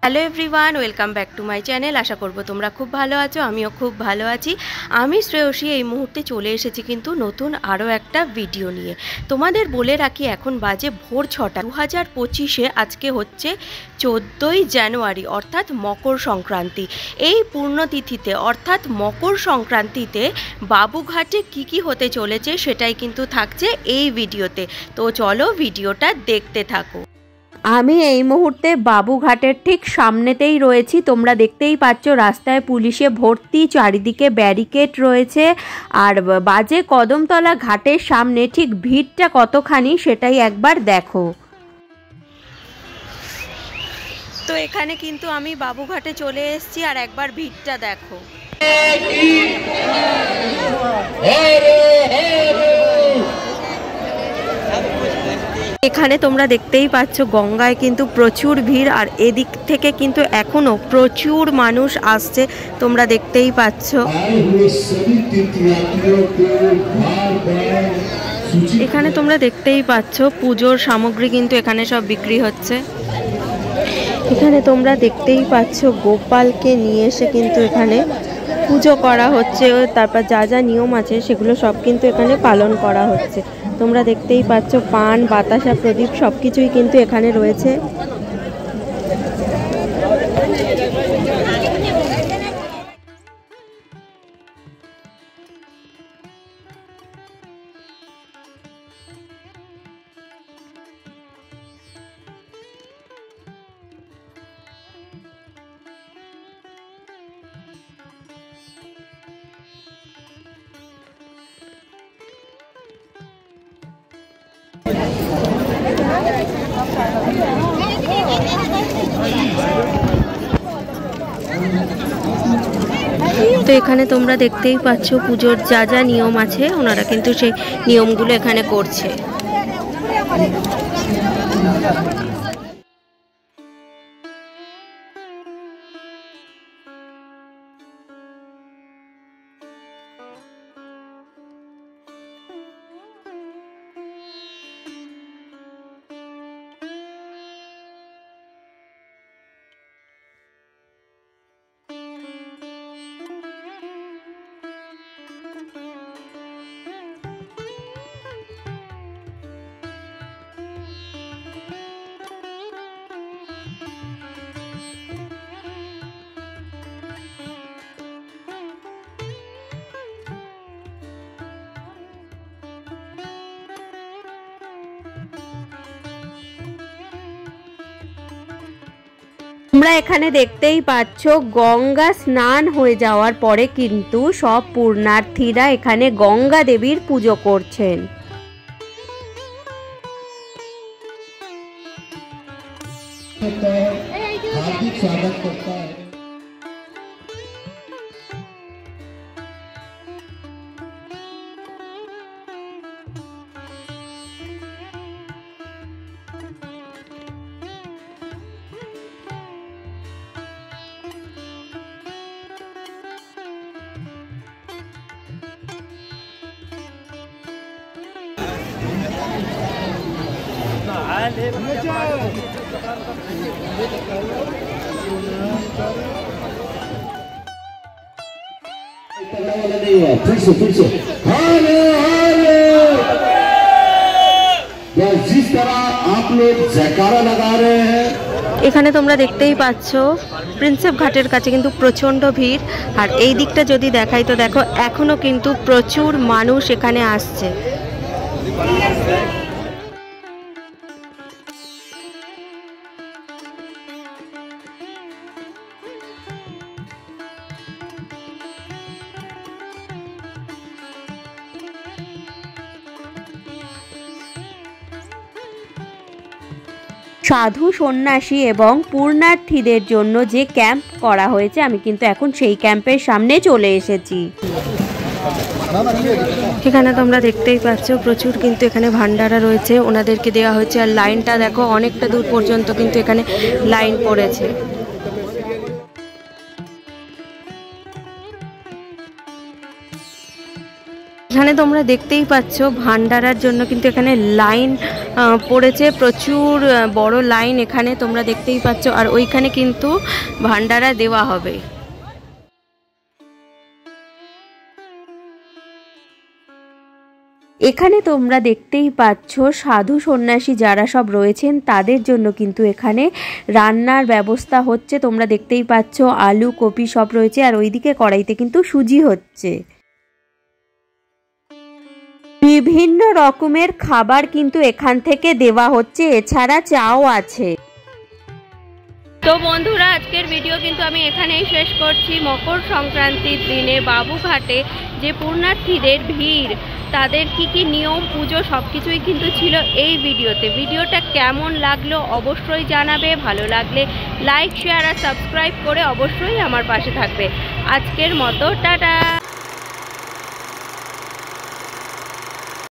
Hello everyone, welcome back to my channel. আশা করব তোমরা খুব ভালো আছো, আমিও খুব ভালো আছি। আমি শ্রেয়সী এই মুহূর্তে চলে এসেছি কিন্তু নতুন আরও একটা ভিডিও নিয়ে। তোমাদের বলে রাখি, এখন বাজে ভোর 6টা। 2025-এ আজকে হচ্ছে 14ই জানুয়ারি, অর্থাৎ মকর সংক্রান্তি। এই পূর্ণতিথিতে অর্থাৎ মকর সংক্রান্তিতে বাবুঘাটে কি হতে চলেছে সেটাই কিন্তু থাকছে এই ভিডিওতে। তো চলো ভিডিওটা দেখতে থাকো। আমি এই মুহূর্তে বাবুঘাটের ঠিক সামনেতেই রয়েছি। তোমরা দেখতেই পাচ্ছ রাস্তায় পুলিশে ভর্তি, চারিদিকে ব্যারিকেড রয়েছে। আর বাজে কদমতলা ঘাটের সামনে ঠিক ভিড়টা কতখানি সেটাই একবার দেখো। তো এখানে কিন্তু আমি বাবুঘাটে চলে এসেছি, আর একবার ভিড়টা দেখো। এখানে তোমরা দেখতেই পাচ্ছ গঙ্গায় কিন্তু প্রচুর ভিড়, আর এদিক থেকে কিন্তু এখনো প্রচুর মানুষ আসছে, তোমরা দেখতেই পাচ্ছ। এখানে তোমরা দেখতেই পাচ্ছ পুজোর সামগ্রী কিন্তু এখানে সব বিক্রি হচ্ছে। এখানে তোমরা দেখতেই পাচ্ছ গোপালকে নিয়ে এসে কিন্তু এখানে পুজো করা হচ্ছে। তারপর যা যা নিয়ম আছে সেগুলো সব কিন্তু এখানে পালন করা হচ্ছে। তোমরা দেখতেই পাচ্ছ পান, বাতাসা, প্রদীপ সব কিছুই কিন্তু এখানে রয়েছে। তো এখানে তোমরা দেখতেই পাচ্ছ পুজোর যা যা নিয়ম আছে ওনারা কিন্তু সেই নিয়মগুলো এখানে করছে। তোমরা এখানে দেখতেই পাচ্ছ গঙ্গা স্নান হয়ে যাওয়ার পরে কিন্তু সব পুণ্যার্থীরা এখানে গঙ্গা দেবীর পুজো করছেন। हार्दिक स्वागत करता है। फिर से जिस तरह आप लोग जयकारा लगा रहे हैं। এখানে তোমরা দেখতেই পাচ্ছ প্রিন্সেপ ঘাটের কাছে কিন্তু প্রচন্ড ভিড়। আর এই দিকটা যদি দেখাই তো দেখো এখনো কিন্তু প্রচুর মানুষ এখানে আসছে। সাধু সন্ন্যাসী এবং পুণ্যার্থীদের জন্য যে ক্যাম্প করা হয়েছে, আমি কিন্তু এখন সেই ক্যাম্পের সামনে চলে এসেছি। এখানে তোমরা দেখতেই পাচ্ছ প্রচুর কিন্তু এখানে ভান্ডারা রয়েছে, ওনাদেরকে দেওয়া হয়েছে। আর লাইনটা দেখো অনেকটা দূর পর্যন্ত কিন্তু এখানে লাইন পড়েছে। এখানে তোমরা দেখতেই পাচ্ছ ভান্ডারার জন্য কিন্তু এখানে লাইন পড়েছে, প্রচুর বড় লাইন এখানে তোমরা দেখতেই পাচ্ছ। আর ওইখানে কিন্তু ভান্ডারা দেওয়া হবে। এখানে তোমরা দেখতেই পাচ্ছ সাধু সন্ন্যাসী যারা সব রয়েছেন তাদের জন্য কিন্তু এখানে রান্নার ব্যবস্থা হচ্ছে। তোমরা দেখতেই পাচ্ছ আলু কপি সব রয়েছে, আর ওইদিকে কড়াইতে কিন্তু সুজি হচ্ছে। বিভিন্ন রকমের খাবার কিন্তু এখান থেকে দেওয়া হচ্ছে, এছাড়া চাও আছে। তো বন্ধুরা, আজকের ভিডিও কিন্তু আমি এখানেই শেষ করছি। মকর সংক্রান্তির দিনে বাবুঘাটে যে পুণ্যার্থীদের ভিড়, তাদের কি নিয়ম পুজো সব কিছুই কিন্তু ছিল এই ভিডিওতে। ভিডিওটা কেমন লাগলো অবশ্যই জানাবে। ভালো লাগলে লাইক শেয়ার আর সাবস্ক্রাইব করে অবশ্যই আমার পাশে থাকবে। আজকের মতো টাটা।